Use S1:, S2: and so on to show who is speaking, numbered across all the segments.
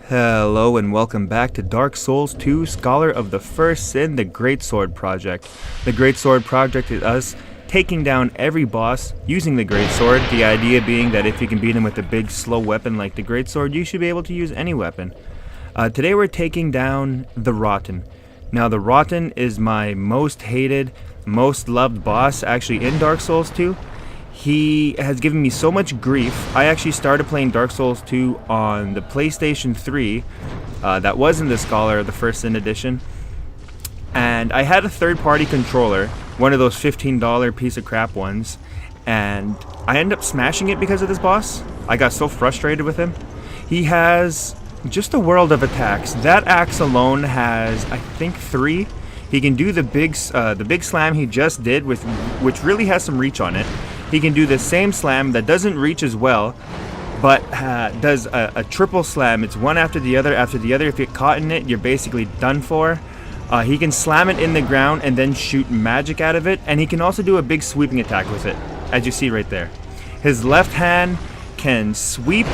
S1: Hello and welcome back to Dark Souls 2 Scholar of the First Sin, the Greatsword project. The Greatsword project is us taking down every boss using the Greatsword, the idea being that if you can beat him with a big slow weapon like the Greatsword, you should be able to use any weapon. Today we're taking down the Rotten. Now the Rotten is my most hated, most loved boss actually in Dark Souls 2. He has given me so much grief. I actually started playing Dark Souls 2 on the PlayStation 3. That wasn't the Scholar of the First Sin edition. And I had a third-party controller, one of those $15 piece of crap ones. And I ended up smashing it because of this boss. I got so frustrated with him. He has just a world of attacks. That axe alone has, I think, 3. He can do the big slam he just did, which really has some reach on it. He can do the same slam that doesn't reach as well, but does a triple slam. It's one after the other after the other. If you get caught in it, you're basically done for. He can slam it in the ground and then shoot magic out of it, and he can also do a big sweeping attack with it, as you see right there. His left hand can sweep,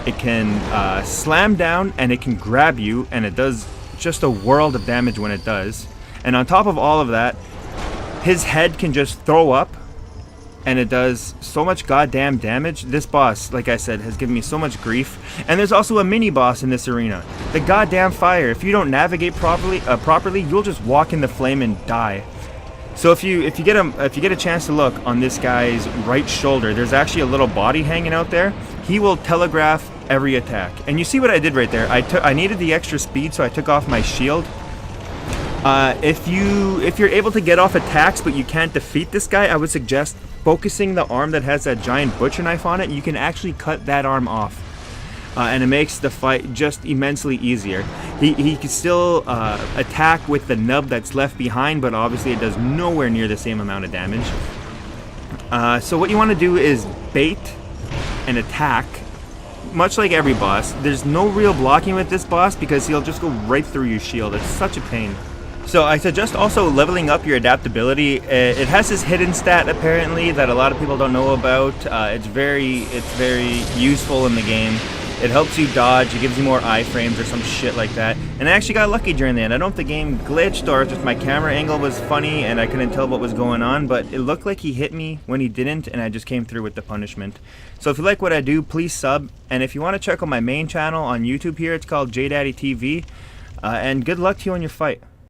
S1: it can slam down, and it can grab you, and it does just a world of damage when it does. And on top of all of that, his head can just throw up, and it does so much goddamn damage. This boss, like I said, has given me so much grief. And there's also a mini boss in this arena, the goddamn fire. If you don't navigate properly, you'll just walk in the flame and die. So if you get a chance to look on this guy's right shoulder, there's actually a little body hanging out there. He will telegraph every attack. And you see what I did right there? I needed the extra speed, so I took off my shield. If you're able to get off attacks but you can't defeat this guy, I would suggest focusing the arm that has that giant butcher knife on it. You can actually cut that arm off, and it makes the fight just immensely easier. He can still attack with the nub that's left behind, but obviously it does nowhere near the same amount of damage. So what you want to do is bait and attack, much like every boss. There's no real blocking with this boss because he'll just go right through your shield. It's such a pain. So I suggest also leveling up your adaptability. It has this hidden stat apparently that a lot of people don't know about. It's very useful in the game. It helps you dodge, it gives you more iframes or some shit like that. And I actually got lucky during the end. I don't know if the game glitched or just my camera angle was funny and I couldn't tell what was going on, but it looked like he hit me when he didn't, and I just came through with the punishment. So if you like what I do, please sub. And if you want to check out my main channel on YouTube here, it's called JDTV. And good luck to you on your fight.